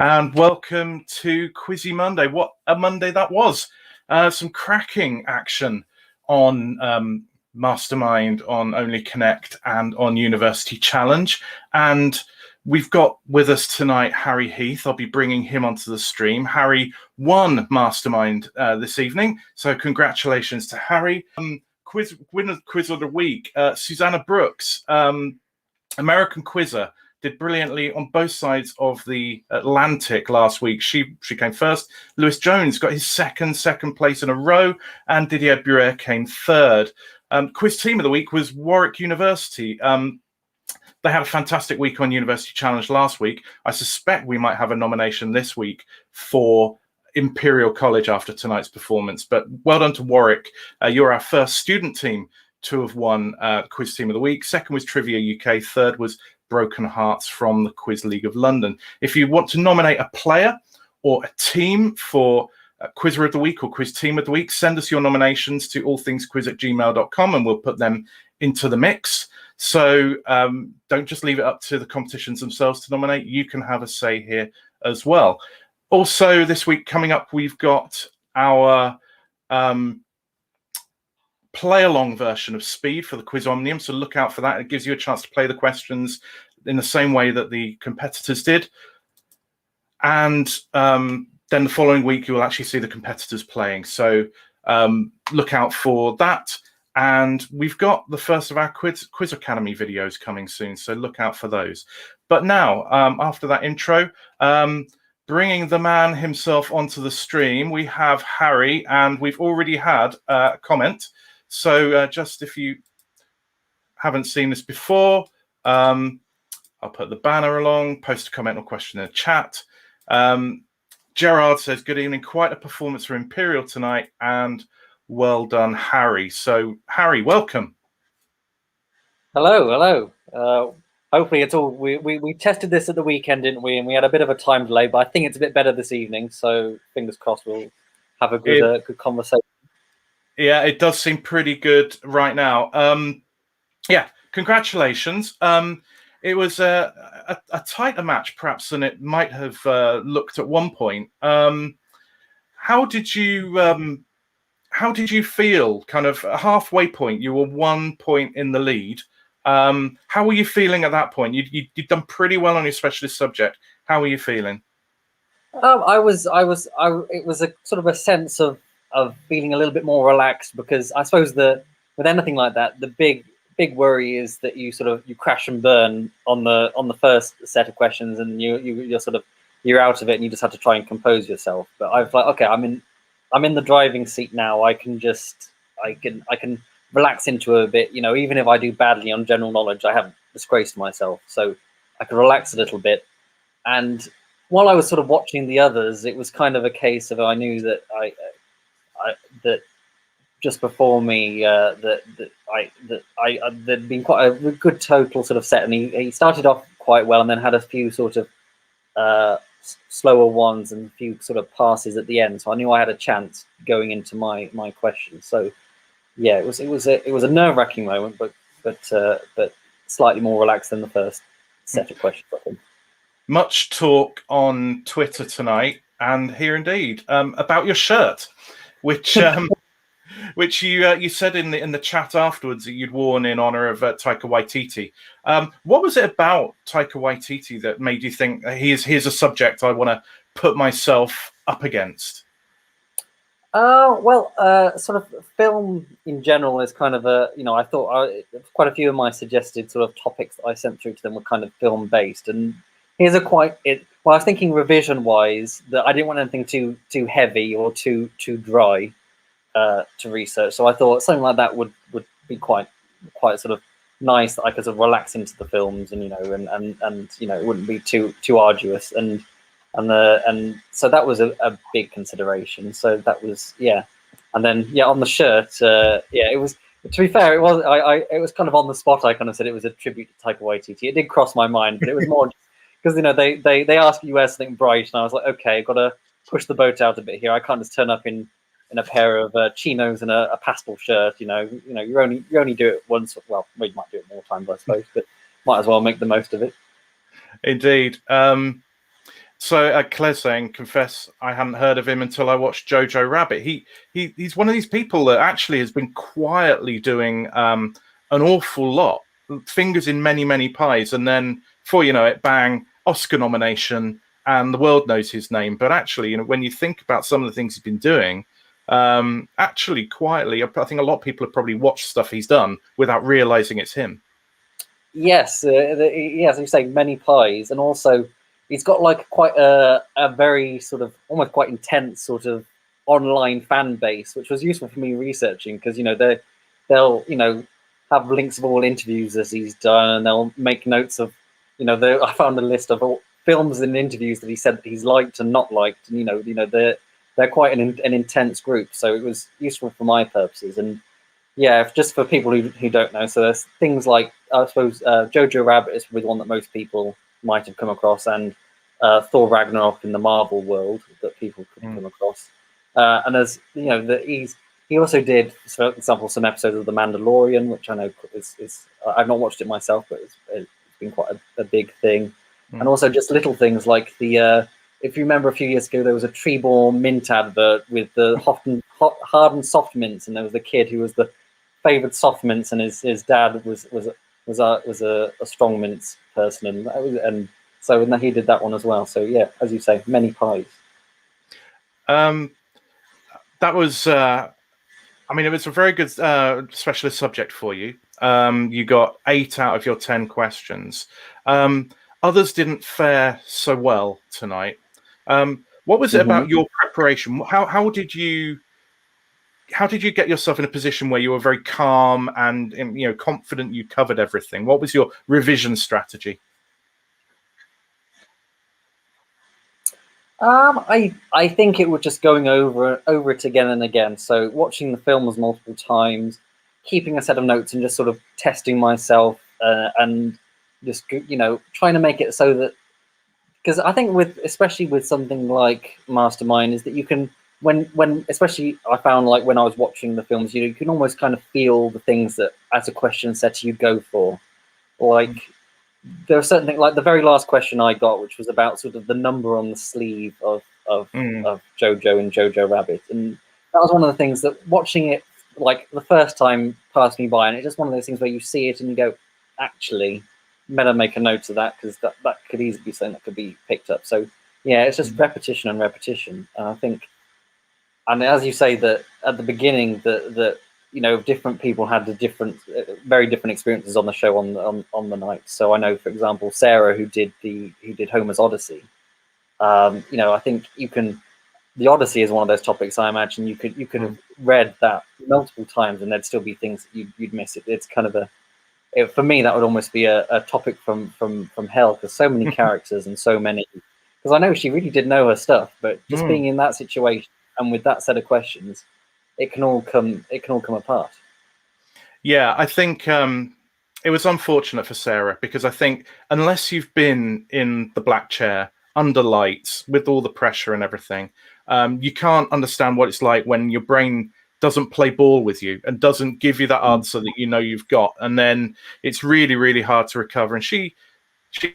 And welcome to QUIZZY Monday. What a Monday that was. Some cracking action on Mastermind, on Only Connect, and on University Challenge. And we've got with us tonight Harry Heath. I'll be bringing him onto the stream. Harry won Mastermind this evening, so congratulations to Harry. Winner quiz of the week, Susanna Brooks, American quizzer, did brilliantly on both sides of the Atlantic last week. She came first. Lewis Jones got his second place in a row, and Didier Buer came third. Quiz team of the week was Warwick University. They had a fantastic week on University Challenge last week. I suspect we might have a nomination this week for Imperial College after tonight's performance. But well done to Warwick. You're our first student team to have won Quiz Team of the Week. Second was Trivia UK. Third was Broken Hearts from the Quiz League of London. If you want to nominate a player or a team for Quizzer of the Week or Quiz Team of the Week, send us your nominations to allthingsquiz@gmail.com and we'll put them into the mix. So don't just leave it up to the competitions themselves to nominate. You can have a say here as well. Also, this week coming up, we've got our play-along version of Speed for the Quiz Omnium, so look out for that. It gives you a chance to play the questions in the same way that the competitors did. And then the following week, you will actually see the competitors playing. So look out for that. And we've got the first of our Quiz Academy videos coming soon, so look out for those. But now, after that intro, bringing the man himself onto the stream, we have Harry, and we've already had a comment. So just if you haven't seen this before, I'll put the banner along, post a comment or question in the chat. Gerard says, good evening, quite a performance for Imperial tonight, and well done, Harry. So, Harry, welcome. Hello. Hopefully it's all, we tested this at the weekend, didn't we? And we had a bit of a time delay, but I think it's a bit better this evening. So fingers crossed we'll have a good conversation. Yeah, it does seem pretty good right now. Yeah, congratulations. It was a tighter match, perhaps, than it might have looked at one point. How did you feel? Kind of a halfway point, you were 1 point in the lead. How were you feeling at that point? You'd done pretty well on your specialist subject. How were you feeling? It was a sort of a sense of feeling a little bit more relaxed, because I suppose with anything like that, the big worry is that you crash and burn on the first set of questions, and you're out of it, and you just have to try and compose yourself. But I've like, okay, I'm in the driving seat now. I can relax into it a bit, you know. Even if I do badly on general knowledge, I haven't disgraced myself, so I can relax a little bit. And while I was sort of watching the others, it was kind of a case of, I knew that that just before me there'd been quite a good total sort of set, and he started off quite well, and then had a few sort of slower ones and a few sort of passes at the end. So I knew I had a chance going into my question. So yeah, it was a nerve-wracking moment, but slightly more relaxed than the first set of questions, I think. Much talk on Twitter tonight, and here indeed, about your shirt, which you said in the chat afterwards that you'd worn in honor of Taika Waititi. What was it about Taika Waititi that made you think, here's a subject I want to put myself up against? Sort of film in general is kind of I thought quite a few of my suggested sort of topics that I sent through to them were kind of film based, and here's I was thinking revision wise that I didn't want anything too heavy or too dry to research. So I thought something like that would be quite sort of nice, that I could sort of relax into the films, and it wouldn't be too arduous, and so that was a big consideration. So that was, yeah. And then on the shirt, it was, to be fair, it was kind of on the spot. I kind of said it was a tribute to Taika Waititi. It did cross my mind, but it was more because they asked you something bright, and I was like, okay, I've got to push the boat out a bit here. I can't just turn up in a pair of chinos and a pastel shirt. You only do it once. Well, you might do it more times, I suppose, but might as well make the most of it. Indeed. So Claire's saying, confess I hadn't heard of him until I watched Jojo Rabbit. He's one of these people that actually has been quietly doing an awful lot, fingers in many, many pies, and then before you know it, bang, Oscar nomination, and the world knows his name. But actually, when you think about some of the things he's been doing, actually quietly, I think a lot of people have probably watched stuff he's done without realizing it's him. Yes, yes, you say many pies, and also he's got like quite a very sort of almost quite intense sort of online fan base, which was useful for me researching because they'll have links of all interviews as he's done, and they'll make notes of I found a list of all films and interviews that he said that he's liked and not liked, and they're quite an intense group, so it was useful for my purposes. And yeah, just for people who don't know, so there's things like, I suppose, Jojo Rabbit is probably the one that most people might have come across, and Thor Ragnarok in the Marvel world that people could come across. And there's, he also did, for example, some episodes of The Mandalorian, which I know is I've not watched it myself, but it's been quite a big thing. And also just little things like if you remember a few years ago, there was a Treebor mint advert with the hard and soft mints, and there was the kid who was the favoured soft mints, and his dad was a strong mints person, and so he did that one as well. So yeah, as you say, many pies. That was, it was a very good specialist subject for you. You got 8 out of your 10 questions. Others didn't fare so well tonight. What was it about your preparation? How did you get yourself in a position where you were very calm and confident you covered everything? What was your revision strategy? I think it was just going over it again and again. So watching the films multiple times, keeping a set of notes, and just sort of testing myself and just trying to make it so that, because I think especially with something like Mastermind, is that you can when especially I found, like, when I was watching the films, you can almost kind of feel the things that as a question setter you'd go for. Like there are certain things, like the very last question I got, which was about sort of the number on the sleeve of Jojo and Jojo Rabbit, and that was one of the things that watching it like the first time passed me by, and it's just one of those things where you see it and you go, actually, better make a note of that, because that could easily be something that could be picked up. So yeah, it's just repetition and repetition, and I think, and as you say, that at the beginning that different people had very different experiences on the show on the night. So I know, for example, Sarah, who did Homer's Odyssey. I think the Odyssey is one of those topics. I imagine you could have read that multiple times, and there'd still be things that you'd miss. It's kind of for me, that would almost be a topic from hell, because so many characters and so many. Because I know she really did know her stuff, but just being in that situation and with that set of questions, it can all come apart. Yeah, I think it was unfortunate for Sarah, because I think unless you've been in the black chair under lights with all the pressure and everything, you can't understand what it's like when your brain doesn't play ball with you and doesn't give you that answer that you've got, and then it's really, really hard to recover. And she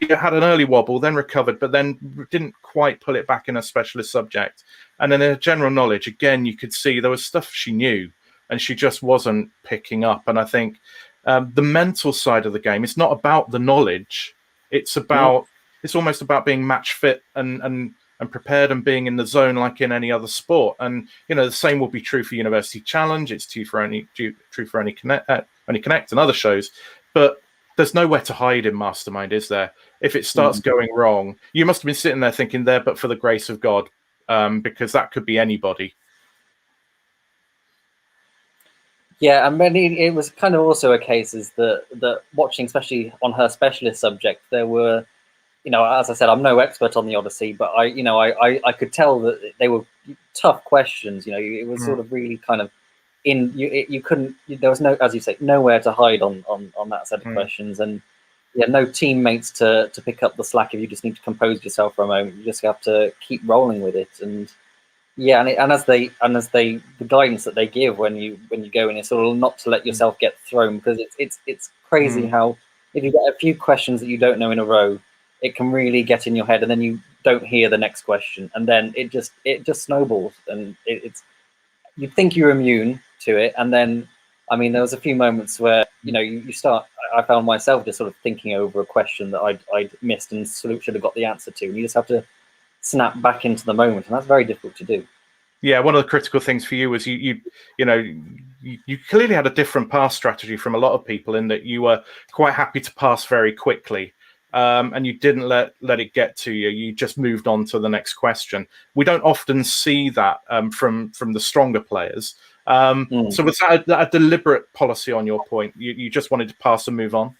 had an early wobble, then recovered, but then didn't quite pull it back in a specialist subject. And then in her general knowledge, again, you could see there was stuff she knew and she just wasn't picking up. And I think the mental side of the game, it's not about the knowledge. It's almost about being match fit and prepared and being in the zone like in any other sport. And the same will be true for University Challenge. It's true for Only Connect and other shows. But there's nowhere to hide in Mastermind, is there? If it starts going wrong, you must have been sitting there thinking, there, but for the grace of God, because that could be anybody. Yeah, and it was kind of also a case is that watching, especially on her specialist subject, there were, as I said, I'm no expert on the Odyssey, but I could tell that they were tough questions. It was sort of really kind of you couldn't, there was no, as you say, nowhere to hide on that set of questions, and no teammates to pick up the slack if you just need to compose yourself for a moment. You just have to keep rolling with it, and the guidance that they give when you go in is sort of not to let yourself get thrown, because it's crazy how if you get a few questions that you don't know in a row, it can really get in your head, and then you don't hear the next question, and then it just snowballs, and it's you'd think you're immune to it, and then I mean there was a few moments where you start. I found myself just sort of thinking over a question that I'd missed and should have got the answer to, and you just have to snap back into the moment, and that's very difficult to do. Yeah, one of the critical things for you was you clearly had a different pass strategy from a lot of people in that you were quite happy to pass very quickly, and you didn't let it get to you. You just moved on to the next question. We don't often see that from the stronger players. So was that a deliberate policy on your point? You just wanted to pass and move on?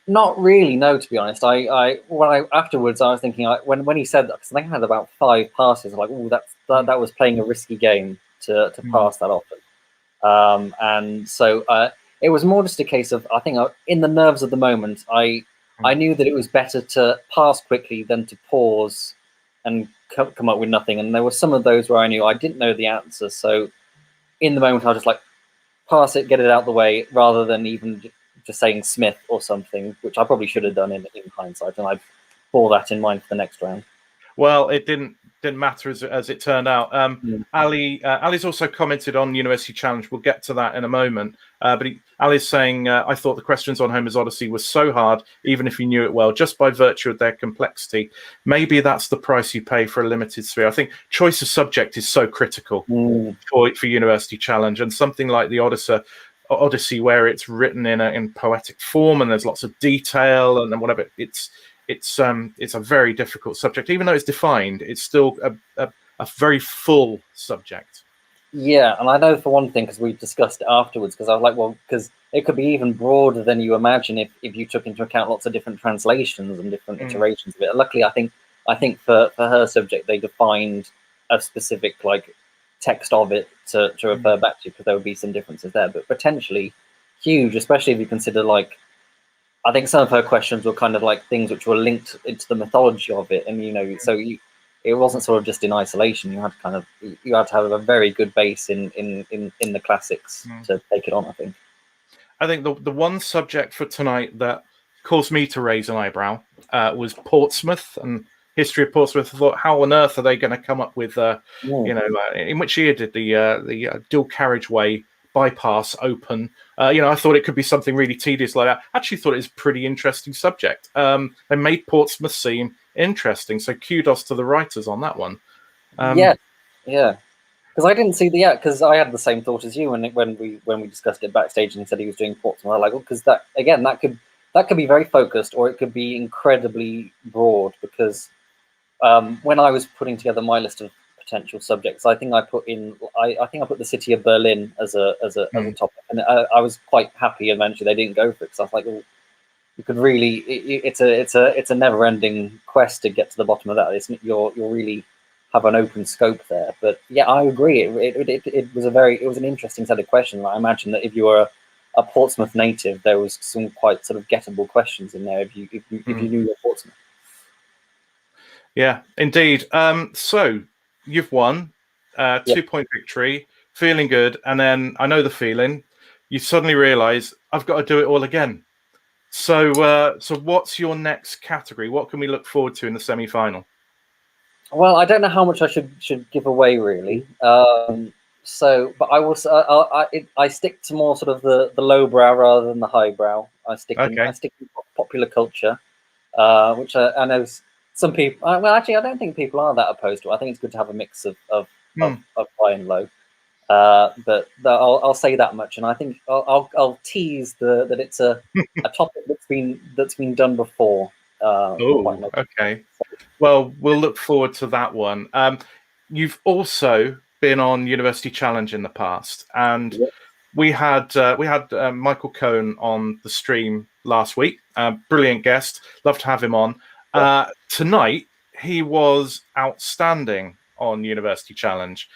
Not really, no. To be honest, afterwards I was thinking when he said that, because I think I had about 5 passes. I'm like, oh, that was playing a risky game to pass that often, and so it was more just a case of I think in the nerves of the moment, I knew that it was better to pass quickly than to pause and come up with nothing. And there were some of those where I knew I didn't know the answer, so in the moment I was just like, pass it, get it out of the way, rather than even just saying Smith or something, which I probably should have done in hindsight, and I'd bore that in mind for the next round. Well, it didn't matter as it turned out. Ali's also commented on University Challenge. We'll get to that in a moment. But Ali's saying, I thought the questions on Homer's Odyssey were so hard, even if you knew it well, just by virtue of their complexity. Maybe that's the price you pay for a limited sphere. I think choice of subject is so critical for University Challenge, and something like the Odyssey, where it's written in poetic form and there's lots of detail and whatever. It's a very difficult subject, even though it's defined. It's still a very full subject. Yeah, and I know for one thing, because we discussed it afterwards, because I was like, well, because it could be even broader than you imagine if you took into account lots of different translations and different iterations of it. Luckily, I think for her subject, they defined a specific text of it to refer back to, because there would be some differences there, but potentially huge, especially if you consider I think some of her questions were kind of like things which were linked into the mythology of it, and it wasn't sort of just in isolation. You had to have a very good base in the classics to take it on. I think the one subject for tonight that caused me to raise an eyebrow was Portsmouth and history of Portsmouth. I thought, how on earth are they going to come up with in which year did the dual carriageway bypass open? I thought it could be something really tedious like that. Actually thought it was a pretty interesting subject. They made Portsmouth seem interesting, so kudos to the writers on that one. Yeah, because I didn't see because I had the same thought as you when we discussed it backstage, and he said he was doing Portsmouth. I was like, because that could be very focused, or it could be incredibly broad. Because when I was putting together my list of potential subjects, I think I put the city of Berlin as a topic, and I was quite happy eventually they didn't go for it, because I was like, well, you could really it's a never-ending quest to get to the bottom of that. You'll really have an open scope there. But yeah, I agree. It was an interesting set of questions. I imagine that if you were a Portsmouth native, there was some quite sort of gettable questions in there if you knew your Portsmouth. Yeah, indeed. So you've won 2-point victory, feeling good, and then I know the feeling. You suddenly realise I've got to do it all again. So what's your next category? What can we look forward to in the semi-final? Well, I don't know how much I should give away, really. But I will. I stick to more sort of the lowbrow rather than the highbrow. I stick in popular culture, which I know some people. Well, actually, I don't think people are that opposed to it. I think it's good to have a mix of high and low. But I'll say that much, and I think I'll tease that it's a topic that's been done before. Okay. Well, we'll look forward to that one. You've also been on University Challenge in the past, and we had Michael Cohn on the stream last week. Brilliant guest. Love to have him on. Tonight, he was outstanding on University Challenge.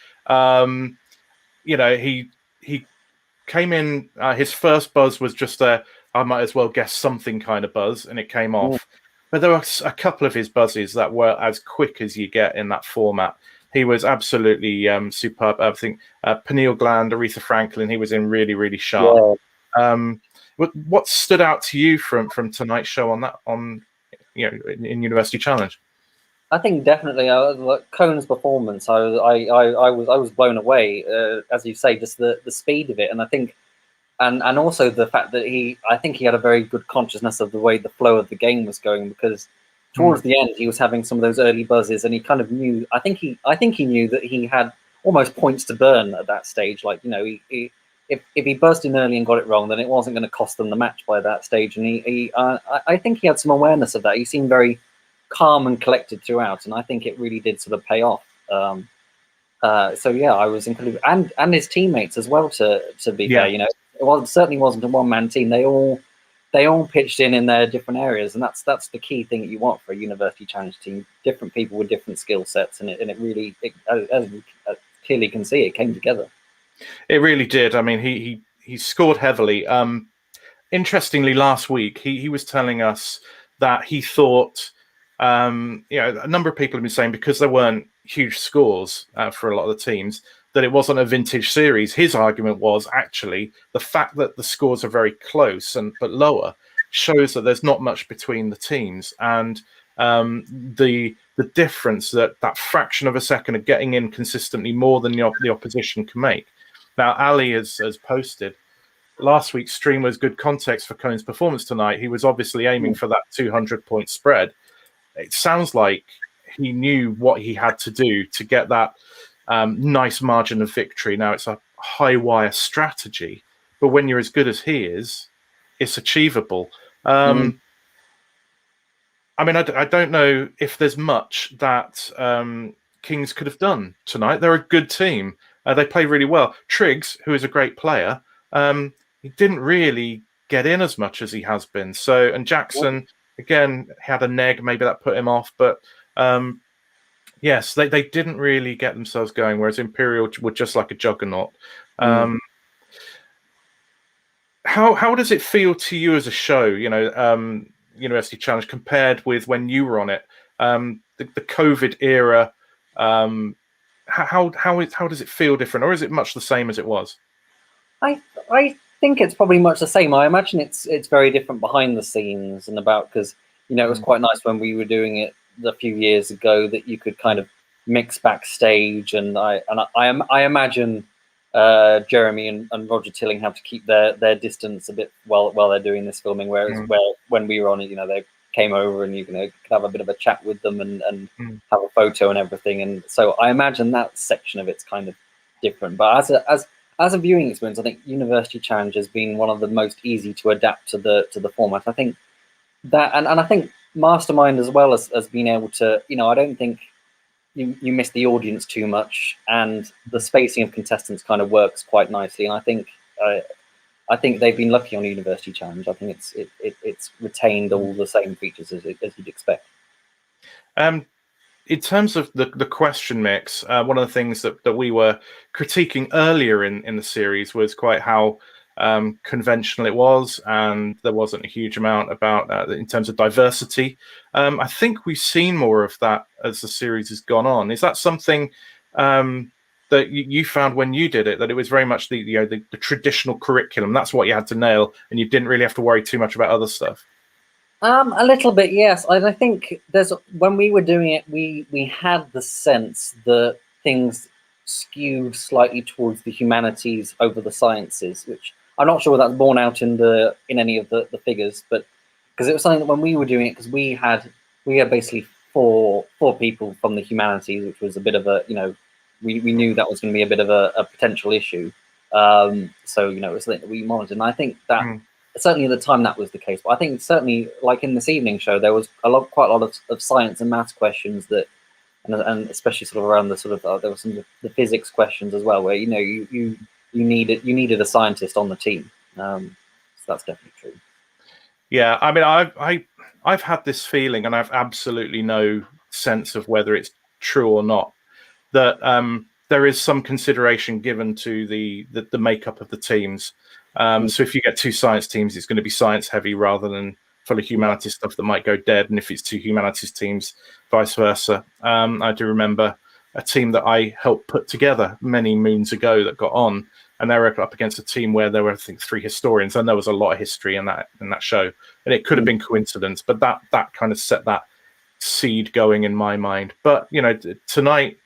He came in. His first buzz was just I might as well guess something kind of buzz, and it came off. But there were a couple of his buzzes that were as quick as you get in that format. He was absolutely superb. I think Pineal Gland, Aretha Franklin, he was in really, really sharp. Yeah. What stood out to you from tonight's show in University Challenge? I think definitely like Cohen's performance. I was blown away, as you say, just the speed of it, and I think, and also the fact that I think he had a very good consciousness of the way the flow of the game was going, because towards the end he was having some of those early buzzes, and he kind of knew. I think he knew that he had almost points to burn at that stage. Like, if he buzzed in early and got it wrong, then it wasn't going to cost them the match by that stage. And I think he had some awareness of that. He seemed very calm and collected throughout, and I think it really did sort of pay off. So yeah, I was incredibly, and his teammates as well. To be fair, it certainly wasn't a one-man team. They all pitched in their different areas, and that's the key thing that you want for a university challenge team. Different people with different skill sets, and it really, as we clearly can see, it came together. It really did. I mean, he scored heavily. Interestingly, last week he was telling us that he thought, a number of people have been saying, because there weren't huge scores for a lot of the teams, that it wasn't a vintage series. His argument was actually the fact that the scores are very close but lower shows that there's not much between the teams, and the difference that fraction of a second of getting in consistently more than the opposition can make. Now, Ali has posted last week's stream was good context for Cohen's performance tonight. He was obviously aiming for that 200-point spread. It sounds like he knew what he had to do to get that nice margin of victory. Now, it's a high wire strategy, but when you're as good as he is, it's achievable. I mean, I don't know if there's much that Kings could have done tonight. They're a good team. They play really well. Triggs, who is a great player, he didn't really get in as much as he has been. So, and Jackson, again, had a neg. Maybe that put him off. But yes, they didn't really get themselves going, whereas Imperial were just like a juggernaut. How does it feel to you as a show, University Challenge, compared with when you were on it? The COVID era, how does it feel different, or is it much the same as it was? I think it's probably much the same. I imagine it's very different behind the scenes, and because it was quite nice when we were doing it a few years ago that you could kind of mix backstage, and I imagine Jeremy and Roger Tilling have to keep their distance a bit while they're doing this filming, whereas when we were on it, they came over and you could have a bit of a chat with them and have a photo and everything. And so I imagine that section of it's kind of different. But as a viewing experience, I think University Challenge has been one of the most easy to adapt to the format. I think that, and I think Mastermind as well as being able to, I don't think you miss the audience too much, and the spacing of contestants kind of works quite nicely. And I think they've been lucky on University Challenge. I think it's retained all the same features as you'd expect. In terms of the question mix, one of the things that we were critiquing earlier in the series was quite how conventional it was, and there wasn't a huge amount about in terms of diversity. I think we've seen more of that as the series has gone on. Is that something that you found when you did it, that it was very much the traditional curriculum? That's what you had to nail, and you didn't really have to worry too much about other stuff? A little bit, yes. I think when we were doing it, we had the sense that things skewed slightly towards the humanities over the sciences, which I'm not sure that's borne out in any of the figures, but because it was something that when we were doing it, because we had basically four people from the humanities, which was a bit of a, we knew that was going to be a bit of a potential issue. So it was something that we monitored, and I think that. Certainly at the time that was the case, but I think certainly like in this evening show there was quite a lot of science and maths questions that, and especially sort of around the sort of there were some of the physics questions as well, where you needed a scientist on the team. So that's definitely true. Yeah, I mean I've had this feeling, and I've absolutely no sense of whether it's true or not, that there is some consideration given to the makeup of the teams. So if you get two science teams, it's going to be science heavy rather than full of humanities stuff that might go dead. And if it's two humanities teams, vice versa. I do remember a team that I helped put together many moons ago that got on, and they were up against a team where there were, I think, 3 historians, and there was a lot of history in that show. And it could have been coincidence, but that kind of set that seed going in my mind. But tonight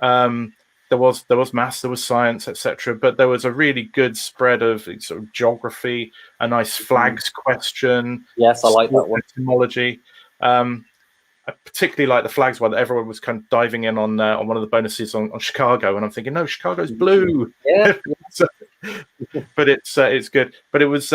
there was maths, there was science, etc. But there was a really good spread of sort of geography, a nice flags question. Yes, I like that one. Etymology. I particularly like the flags one that everyone was kind of diving in on one of the bonuses on Chicago, and I'm thinking, no, Chicago's blue. Yeah. So, but it's good. But it was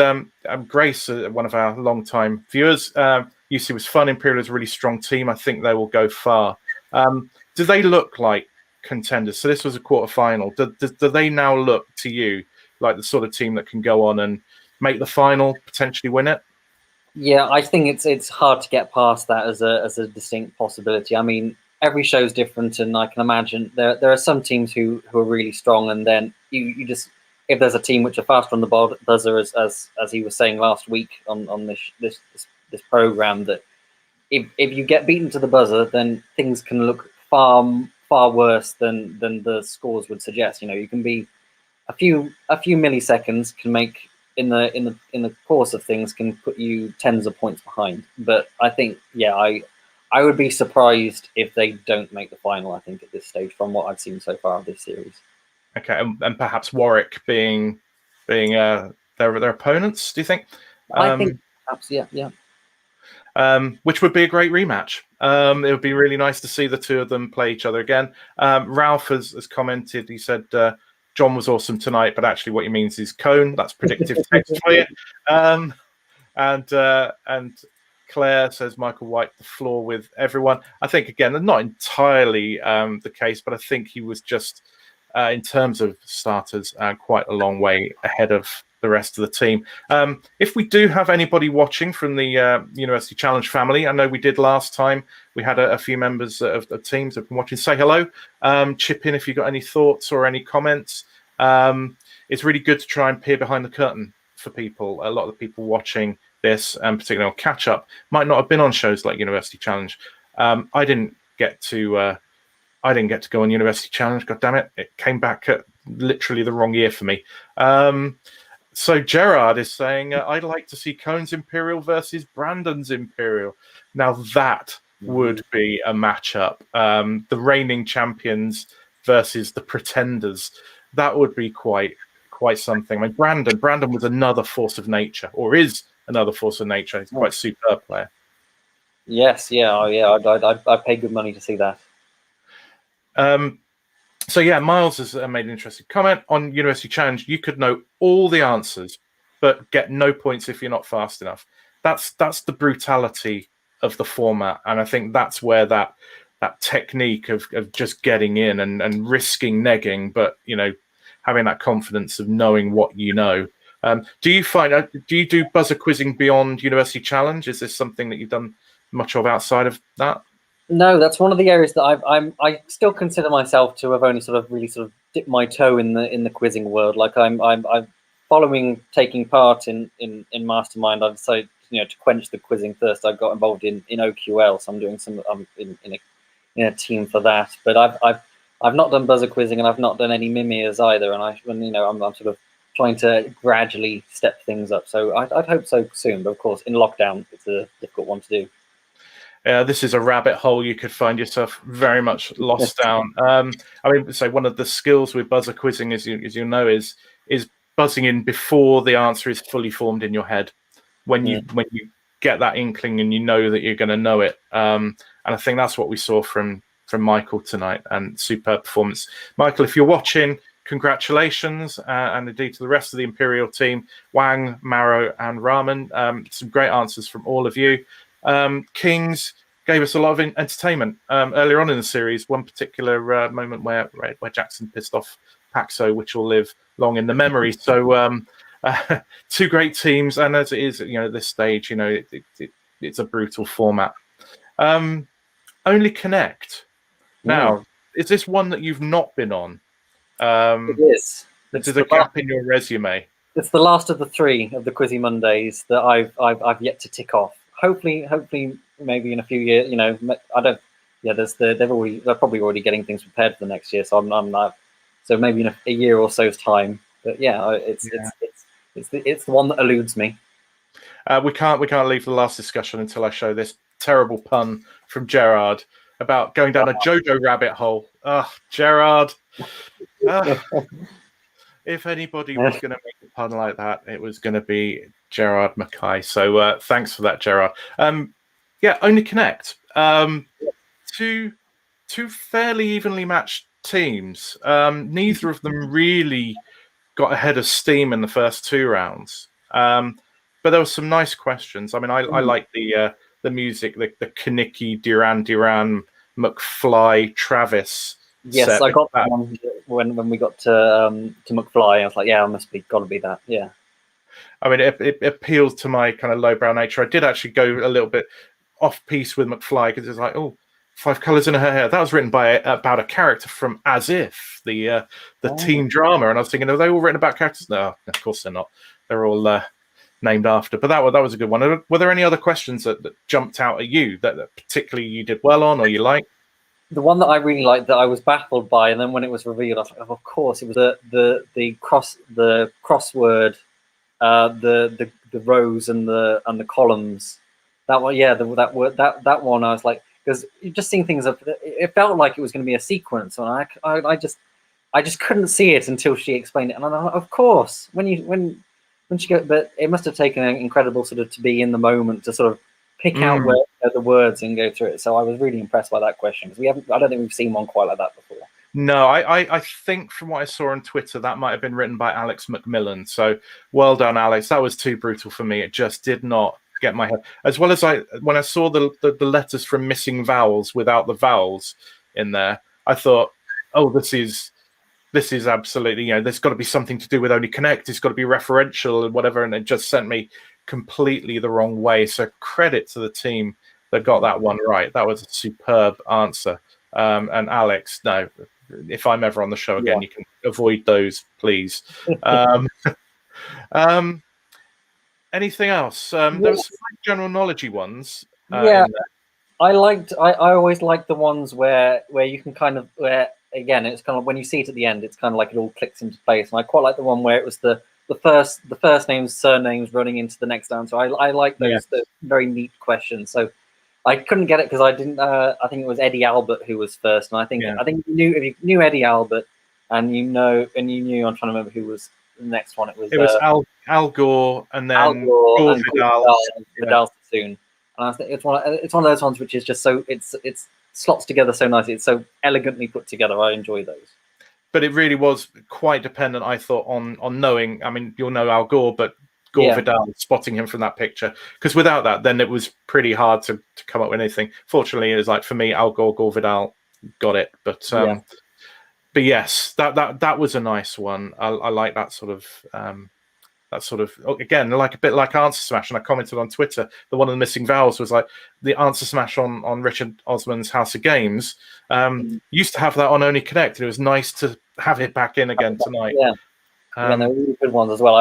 Grace, one of our long-time viewers. UC was fun. Imperial is a really strong team. I think they will go far. Do they look like contenders? So this was a quarter-final. Do they now look to you like the sort of team that can go on and make the final, potentially win it? Yeah, I think it's hard to get past that as a distinct possibility. I mean, every show's different, and I can imagine there are some teams who are really strong, and then you just, if there's a team which are faster on the buzzer, as he was saying last week on this program, that if you get beaten to the buzzer, then things can look far worse than the scores would suggest. You can be a few milliseconds can make in the course of things can put you tens of points behind. But I think, yeah, I would be surprised if they don't make the final. I think at this stage, from what I've seen so far of this series. Okay, and perhaps Warwick being their opponents. Do you think? I think perhaps, yeah. Which would be a great rematch. It would be really nice to see the two of them play each other again. Ralph has commented. He said John was awesome tonight, but actually what he means is Cone. That's predictive text for you. And Claire says Michael wiped the floor with everyone. I think, again, not entirely the case, but I think he was just, in terms of starters, quite a long way ahead of the rest of the team. If we do have anybody watching from the University Challenge family, I know we did last time. We had a few members of the teams that have been watching. Say hello. Chip in if you've got any thoughts or any comments. It's really good to try and peer behind the curtain for people. A lot of the people watching this, and particularly on catch up, might not have been on shows like University Challenge. I didn't get to go on University Challenge. God damn it! It came back at literally the wrong year for me. So Gerard is saying, I'd like to see Cone's Imperial versus Brandon's Imperial. Now that would be a matchup. The reigning champions versus the pretenders. That would be quite something. I mean, Brandon was another force of nature, or is another force of nature. He's quite a superb player. Yes, yeah, I'd pay good money to see that. So yeah, Miles has made an interesting comment on University Challenge. You could know all the answers, but get no points if you're not fast enough. That's the brutality of the format, and I think that's where that technique of just getting in and risking negging, but having that confidence of knowing what you know. Do you do buzzer quizzing beyond University Challenge? Is this something that you've done much of outside of that? No, that's one of the areas that I still consider myself to have only really dipped my toe in the quizzing world. Like I'm following taking part in Mastermind. I've decided to quench the quizzing thirst. I got involved in OQL, so I'm doing I'm in a team for that. But I've not done buzzer quizzing, and I've not done any mimirs either. And I'm sort of trying to gradually step things up. So I'd hope so soon. But of course, in lockdown, it's a difficult one to do. This is a rabbit hole you could find yourself very much lost down. I mean, so one of the skills with buzzer quizzing, as you know, is buzzing in before the answer is fully formed in your head. When you get that inkling and you know that you're going to know it, and I think that's what we saw from Michael tonight, and superb performance. Michael, if you're watching, congratulations, and indeed to the rest of the Imperial team, Wang, Maro, and Raman. Some great answers from all of you. Kings gave us a lot of entertainment earlier on in the series. One particular moment where Jackson pissed off Paxo, which will live long in the memory. So two great teams, and as it is, at this stage, it's a brutal format. Only Connect. Now, is this one that you've not been on? It is. There's a gap in your resume. It's the last of the 3 of the Quizzy Mondays that I've yet to tick off. Hopefully, maybe in a few years. I don't. Yeah, they're probably already getting things prepared for the next year. So I'm not. So maybe in a year or so's time. But yeah, it's the one that eludes me. We can't leave the last discussion until I show this terrible pun from Gerard about going down a Jojo rabbit hole. Gerard. If anybody was going to make a pun like that, it was going to be Gerard Mackay. So thanks for that, Gerard. Only Connect. Two fairly evenly matched teams. Neither of them really got ahead of steam in the first 2 rounds. But there were some nice questions. I mean, I like the music, the Kanicki, Duran, McFly, Travis. Yes, set. I got that one when we got to McFly. I was like, yeah, I must be got to be that. Yeah. I mean, it appeals to my kind of lowbrow nature. I did actually go a little bit off piece with McFly because it's like, 5 colours in her hair. That was written about a character from As If, the teen drama, and I was thinking, are they all written about characters? No, of course they're not. They're all named after. But that was a good one. Were there any other questions that jumped out at you that particularly you did well on or you liked? The one that I really liked that I was baffled by, and then when it was revealed, I was like, of course, it was the crossword, the rows and the columns. That one, yeah, that one. I was like, because you just seeing things up. It felt like it was going to be a sequence, and I just couldn't see it until she explained it. And I'm like, of course, when she go, but it must have taken an incredible sort of to be in the moment to sort of pick out where the words and go through it. So I was really impressed by that question because I don't think we've seen one quite like that before. No, I think from what I saw on Twitter, that might have been written by Alex McMillan. So well done, Alex. That was too brutal for me. It just did not get my head. As well as when I saw the letters from missing vowels without the vowels in there, I thought, this is absolutely, there's got to be something to do with Only Connect. It's got to be referential and whatever. And it just sent me completely the wrong way. So credit to the team that got that one right. That was a superb answer. And Alex, no, if I'm ever on the show again, you can avoid those, please. Anything else? There was some general knowledge-y ones. I always liked the ones where you can kind of again, it's kind of when you see it at the end, it's kind of like it all clicks into place. And I quite like the one where it was the first names, surnames running into the next answer. I like those very neat questions. So I couldn't get it because I didn't. I think it was Eddie Albert who was first, and I think if you knew Eddie Albert, and you knew, I'm trying to remember who was the next one. It was Al Gore, and then Al Gore and Vidal soon. And I think it's one of those ones which is just so it's slots together so nicely. It's so elegantly put together. I enjoy those. But it really was quite dependent, I thought, on knowing. I mean, you'll know Al Gore, but Gore Vidal, spotting him from that picture, because without that, then it was pretty hard to come up with anything. Fortunately, it was like for me, Al Gore Vidal got it. But yes, that was a nice one. I like that sort of. Again, like a bit like Answer Smash, and I commented on Twitter that one of the missing vowels was like the Answer Smash on Richard Osman's House of Games. Used to have that on Only Connect, and it was nice to have it back in again tonight. They're really good ones as well.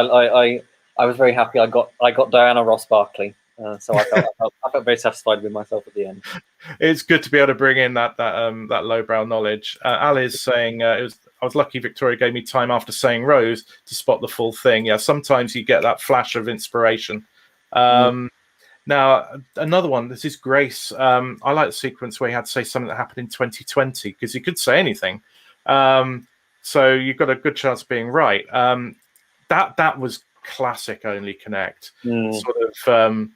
I was very happy. I got Diana Ross Barkley, so I felt very satisfied with myself at the end. It's good to be able to bring in that lowbrow knowledge. Al is saying I was lucky Victoria gave me time after saying Rose to spot the full thing. Yeah, sometimes you get that flash of inspiration. Now, another one, this is Grace. I like the sequence where he had to say something that happened in 2020, because he could say anything. So you've got a good chance of being right. That was classic Only Connect. Sort of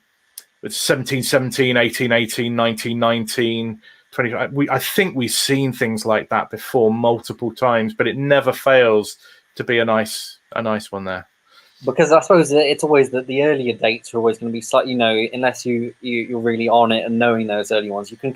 with 1717, 1818, 1919. 20, I think we've seen things like that before multiple times, but it never fails to be a nice one there. Because I suppose it's always that the earlier dates are always going to be slightly, unless you're really on it and knowing those early ones, you can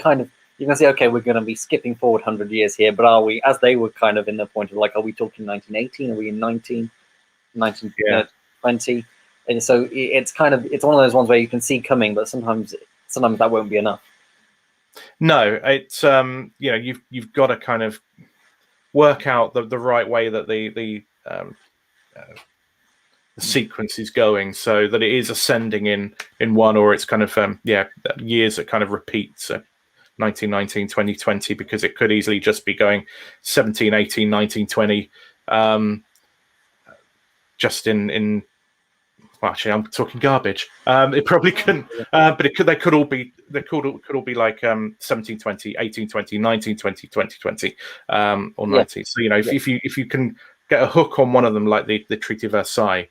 say, okay, we're going to be skipping forward 100 years here, but are we, as they were kind of in the point of like, are we talking 1918? Are we in 1920? And so it's one of those ones where you can see coming, but sometimes that won't be enough. No, it's you've got to kind of work out the right way that the sequence is going, so that it is ascending in one, or it's kind of years that kind of repeat. So 1919, 2020, because it could easily just be going 17, 18, 19, 20, just in Well, actually, I'm talking garbage. It probably couldn't, but they could all be like 1720, 1820, 1920, 2020, or 90. So if you can get a hook on one of them, like the Treaty of Versailles,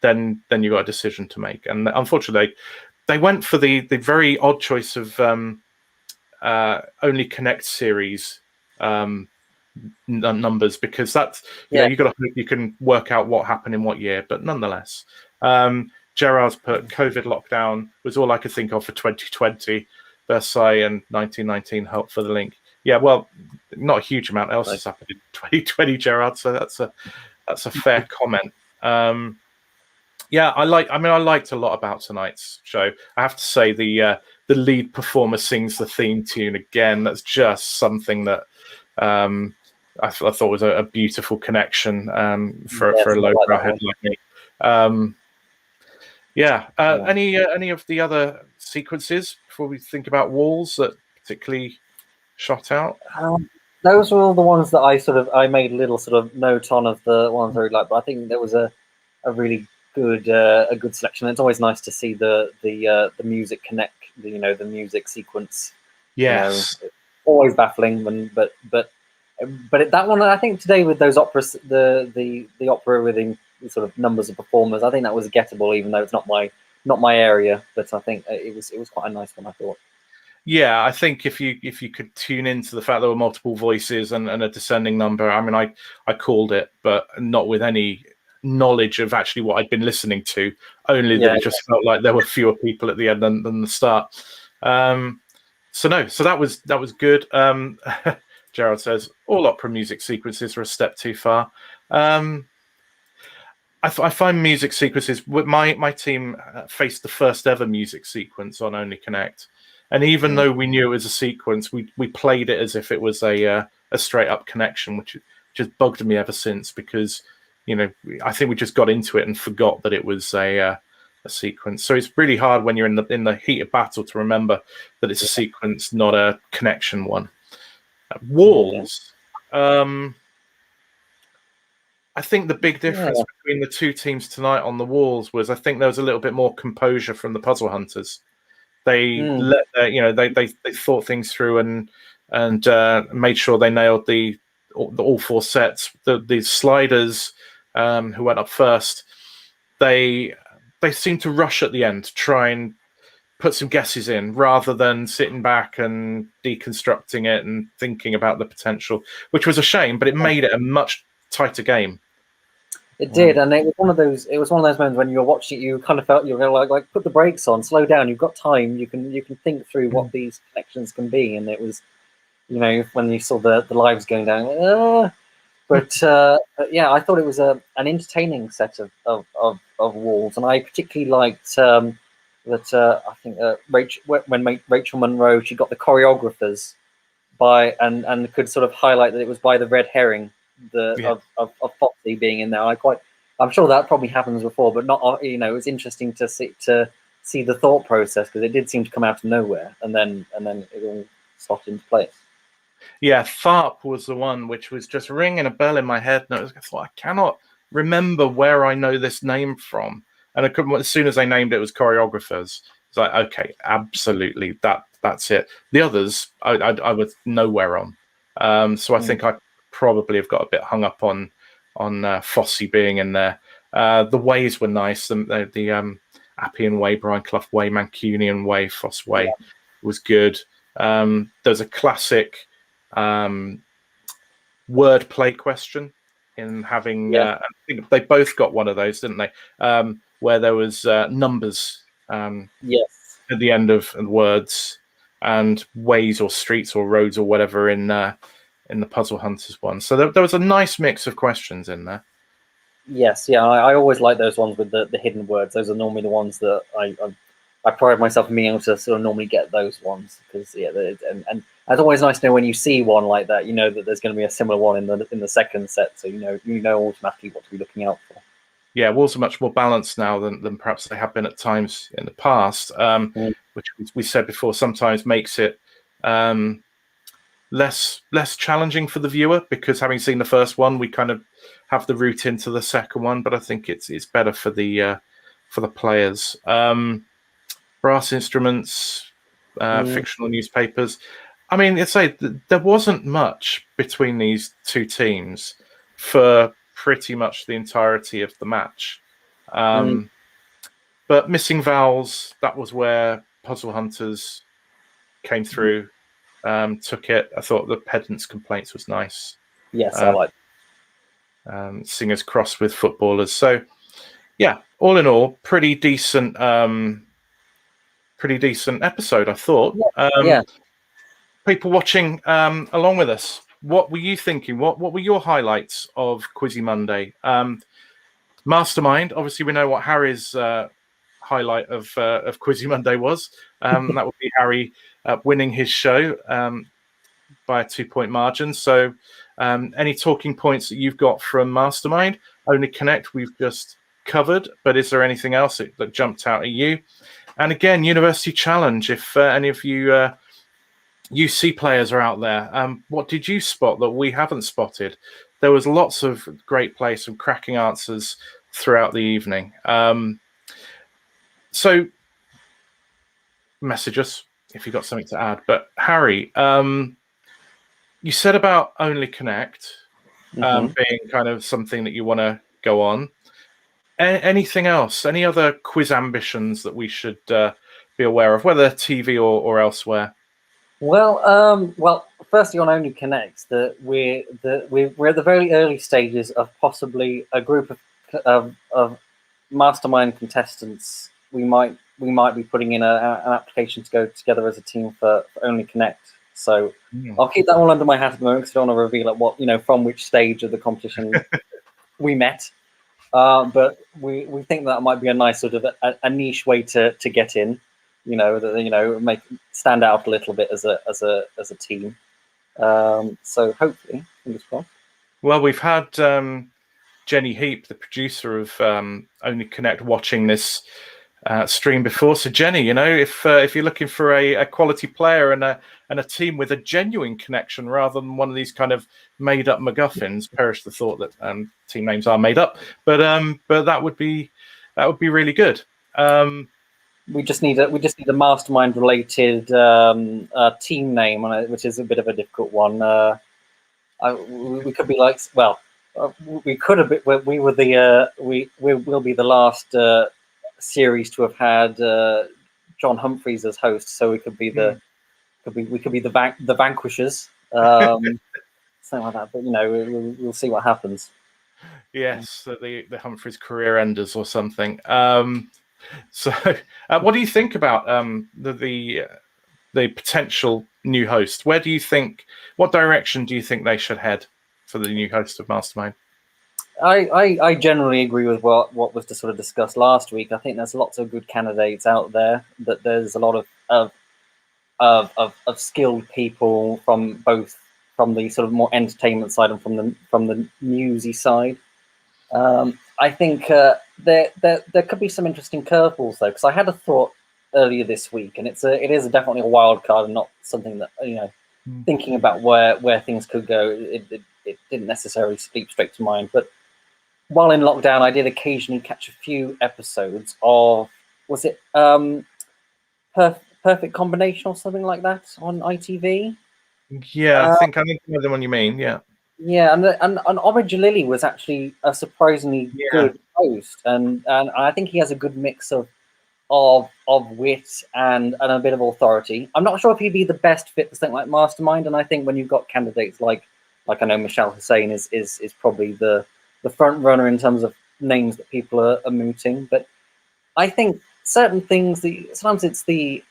then you got a decision to make. And unfortunately, they went for the very odd choice of Only Connect series numbers, because that's you got to hope you can work out what happened in what year. But nonetheless, Gerard's put COVID lockdown was all I could think of for 2020. Versailles and 1919 helped for the link. Yeah, well, not a huge amount else has happened in 2020, Gerard. So that's a fair comment. I liked a lot about tonight's show. I have to say the lead performer sings the theme tune again. That's just something that I thought was a beautiful connection for a lowbrow head like me. Any of the other sequences before we think about Walls that particularly shot out? Those were all the ones that I made a little sort of note on of the ones I really liked. But I think there was a really good selection. It's always nice to see the music connect. The music sequence. Yes. Always baffling, but that one, I think today with those operas, the opera within sort of numbers of performers, I think that was gettable, even though it's not my area. But I think it was quite a nice one, I thought. Yeah, I think if you could tune into the fact there were multiple voices and a descending number, I mean, I called it, but not with any knowledge of actually what I'd been listening to. Only that it just felt like there were fewer people at the end than the start. So that was good. Gerald says all opera music sequences are a step too far. I find music sequences. My team faced the first ever music sequence on Only Connect, and even though we knew it was a sequence, we played it as if it was a straight up connection, which just bugged me ever since, because I think we just got into it and forgot that it was a sequence. So it's really hard when you're in the heat of battle to remember that it's a sequence, not a connection one. Walls. I think the big difference between the two teams tonight on the Walls was I think there was a little bit more composure from the Puzzle Hunters. They they thought things through and made sure they nailed all four sets. The sliders who went up first, they seemed to rush at the end to try and put some guesses in rather than sitting back and deconstructing it and thinking about the potential, which was a shame, but it made it a much tighter game. It did, and it was one of those moments when you were watching it, you kind of felt you were like put the brakes on, slow down. You've got time. You can think through what these connections can be, and it was, when you saw the lives going down. But yeah, I thought it was an entertaining set of Walls, and I particularly liked that. I think when Rachel Monroe, she got the choreographers and could sort of highlight that it was by the red herring of Foxy being in there. I'm sure that probably happens before, but not. It was interesting to see the thought process, because it did seem to come out of nowhere, and then it all slotted into place. Yeah, Tharp was the one which was just ringing a bell in my head, and I cannot remember where I know this name from. And I couldn't. As soon as I named it, it was choreographers. It's like, okay, absolutely, that's it. The others, I was nowhere on. So I think I probably have got a bit hung up on Fosse being in there. The ways were nice. The Appian Way, Brian Clough Way, Mancunian Way, Fosse Way was good. There's a classic wordplay question in having. I think they both got one of those, didn't they? Where there was numbers at the end of words, and ways or streets or roads or whatever in the Puzzle Hunters one. So there was a nice mix of questions in there. Yes, I always like those ones with the hidden words. Those are normally the ones that I pride myself in being able to sort of normally get those ones, because and it's always nice to know when you see one like that, that there's going to be a similar one in the second set, so you know automatically what to be looking out for. Yeah, Walls are much more balanced now than perhaps they have been at times in the past, which we said before sometimes makes it less challenging for the viewer, because having seen the first one, we kind of have the route into the second one. But I think it's better for the for the players. Brass instruments, fictional newspapers. I mean, there wasn't much between these two teams for pretty much the entirety of the match. But missing vowels, that was where Puzzle Hunters came through, took it. I thought the Pedant's Complaints was nice. Yes, I like Singers crossed with footballers. So, yeah, all in all, pretty decent episode, I thought. yeah. People watching along with us, what were you thinking? What were your highlights of QUIZZY Monday? Mastermind, obviously we know what Harry's highlight of QUIZZY Monday was. That would be Harry winning his show by a 2-point margin. So any talking points that you've got from Mastermind? Only Connect we've just covered, but is there anything else that jumped out at you? And again, University Challenge, if any of you UC players are out there, what did you spot that we haven't spotted? There was lots of great play, some cracking answers throughout the evening. So message us if you've got something to add. But Harry, you said about Only Connect being kind of something that you want to go on. Anything else? Any other quiz ambitions that we should be aware of, whether TV or elsewhere? Well, firstly on Only Connect, that we're at the very early stages of possibly a group of Mastermind contestants. We might be putting in an application to go together as a team for Only Connect. So I'll keep that all under my hat at the moment because I don't want to reveal what from which stage of the competition we met. But we think that might be a nice sort of a niche way to get in. Make stand out a little bit as a team. So hopefully, fingers crossed. Well, we've had Jenny Heap, the producer of Only Connect, watching this stream before. So Jenny, if you're looking for a quality player and a team with a genuine connection rather than one of these kind of made up MacGuffins, perish the thought that team names are made up, but that would be really good. We just need a Mastermind related team name on it, which is a bit of a difficult one. We could be like, we could have been. We were we will be the last series to have had John Humphreys as host, so we could be the vanquishers, something like that. But we'll see what happens. Yes, the Humphreys career enders or something. So, what do you think about the potential new host? What direction do you think they should head for the new host of Mastermind? I generally agree with what was just sort of discussed last week. I think there's lots of good candidates out there. That there's a lot of skilled people from the sort of more entertainment side and from the newsy side. I think there could be some interesting curveballs though, because I had a thought earlier this week, and it is definitely a wild card and not something that thinking about where things could go. It didn't necessarily leap straight to mind, but while in lockdown, I did occasionally catch a few episodes of Perfect Combination or something like that on ITV. Yeah, I think I know the one you mean. Yeah. Yeah, and Omar Jalili was actually a surprisingly good host, and I think he has a good mix of wit and a bit of authority. I'm not sure if he'd be the best fit for something like Mastermind, and I think when you've got candidates like I know Michelle Hussein is probably the front runner in terms of names that people are mooting. But I think certain things, sometimes it's the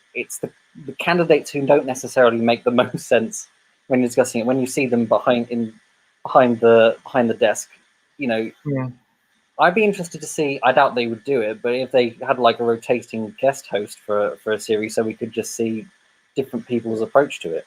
candidates who don't necessarily make the most sense when you're discussing it. When you see them behind the desk, I'd be interested to see. I doubt they would do it, but if they had like a rotating guest host for a series, so we could just see different people's approach to it.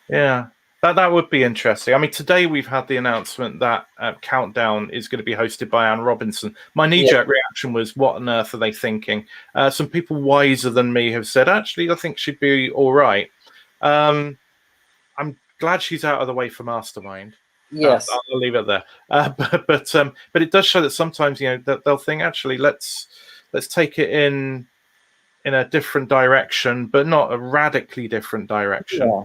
Yeah, that would be interesting. I mean, today we've had the announcement that Countdown is going to be hosted by Anne Robinson. My knee-jerk reaction was, what on earth are they thinking? Some people wiser than me have said, actually, I think she'd be all right. I'm glad she's out of the way for Mastermind. Yes, I'll leave it there. But it does show that sometimes that they'll think, actually, let's let's take it in a different direction, but not a radically different direction. Yeah.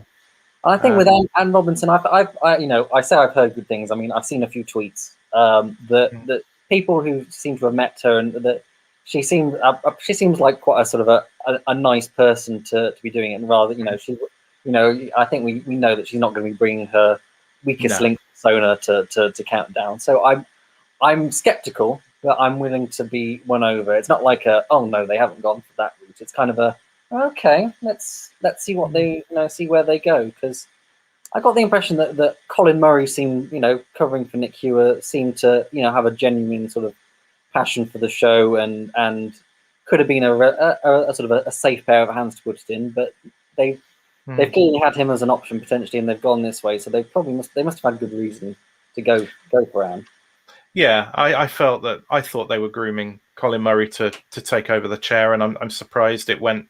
I think with Anne Robinson, I say I've heard good things. I mean, I've seen a few tweets that people who seem to have met her, and that she seems like quite a sort of a nice person to be doing it. And rather, I think we know that she's not going to be bringing her weakest link persona to Countdown. So I'm skeptical, but I'm willing to be won over. It's not like oh no, they haven't gone for that route. It's kind of a okay, let's see what they see where they go, because I got the impression that Colin Murray seemed, covering for Nick Hewer, seemed to have a genuine sort of passion for the show, and could have been a sort of a safe pair of hands to put it in, but they've clearly had him as an option potentially, and they've gone this way, so they must have had good reason to go for Anne. Yeah, I thought they were grooming Colin Murray to take over the chair, and I'm surprised it went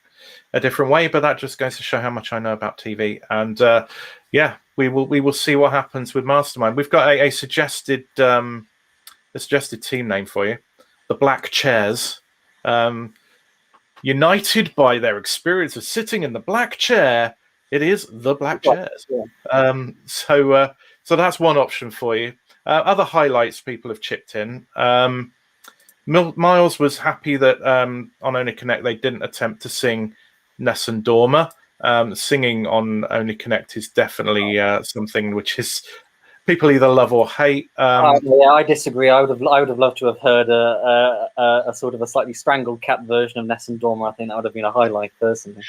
a different way, but that just goes to show how much I know about TV. And we will see what happens with Mastermind. We've got a suggested team name for you, the Black Chairs. United by their experience of sitting in the black chair, it is the Black Chairs. Yeah. So that's one option for you. Other highlights people have chipped in. Miles was happy that on Only Connect they didn't attempt to sing Nessun Dorma. Singing on Only Connect is definitely something which is people either love or hate. I disagree. I would have loved to have heard a sort of a slightly strangled cat version of Nessun Dorma. I think that would have been a highlight personally.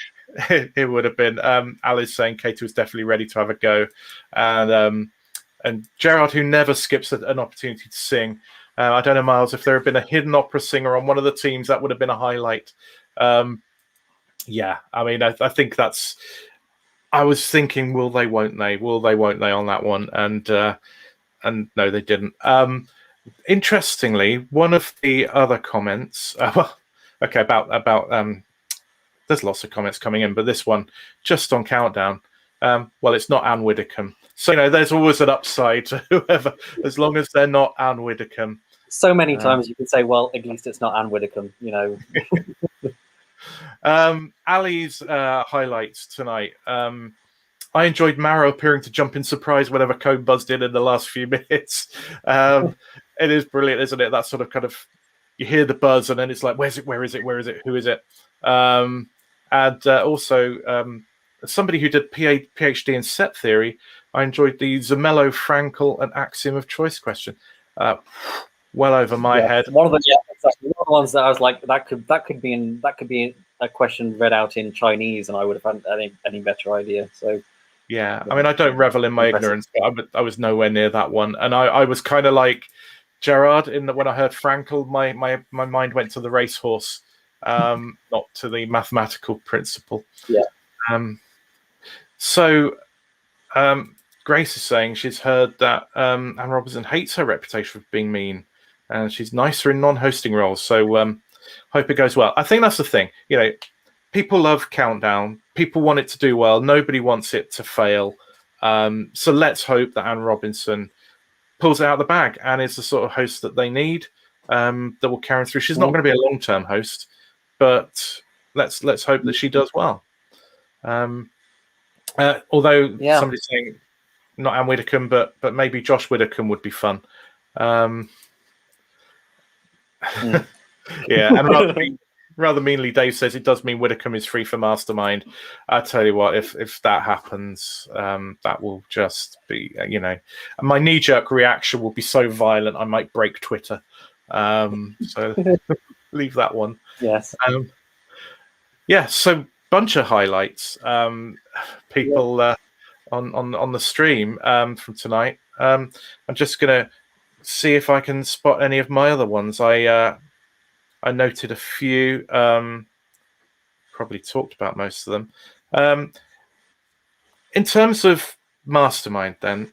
It would have been. Ali's saying Katie was definitely ready to have a go, and Gerard, who never skips an opportunity to sing. I don't know, Miles, if there had been a hidden opera singer on one of the teams, that would have been a highlight. Yeah, I mean, I think that's. I was thinking, will they, won't they? Will they, won't they on that one? And no, they didn't. Interestingly, one of the other comments, about there's lots of comments coming in, but this one just on Countdown. Well, it's not Anne Widdecombe, so there's always an upside to whoever, as long as they're not Anne Widdecombe. So many times you could say, well, at least it's not Anne Widdecombe, Ali's highlights tonight. I enjoyed Mara appearing to jump in surprise whenever Cone buzzed in the last few minutes. It is brilliant, isn't it? That sort of kind of, you hear the buzz and then it's like, where's it? Where is it? Where is it? Who is it? And also, somebody who did PhD in set theory, I enjoyed the Zermello, Frankel, and axiom of choice question. Well over my head. One of the ones that I was like, that could be a question read out in Chinese, and I would have had any better idea. So yeah, I mean, I don't revel in my ignorance, but I was nowhere near that one, and I was kind of like Gerard in that when I heard Frankel, my mind went to the racehorse, not to the mathematical principle. Yeah. So Grace is saying she's heard that Anne Robinson hates her reputation for being mean, and she's nicer in non-hosting roles. So hope it goes well. I think that's the thing. People love Countdown. People want it to do well. Nobody wants it to fail. So let's hope that Anne Robinson pulls it out of the bag and is the sort of host that they need, that will carry through. She's not going to be a long-term host, but let's hope that she does well. Although somebody's saying not Anne Widdecombe, but maybe Josh Widdecombe would be fun. Yeah, and rather meanly, Dave says it does mean Widdecombe is free for Mastermind. I tell you what, if that happens, that will just be, my knee-jerk reaction will be so violent I might break Twitter. So leave that one. Yes. So bunch of highlights. People on the stream from tonight. I'm just gonna see if I can spot any of my other ones. I noted a few. Probably talked about most of them. In terms of Mastermind, then,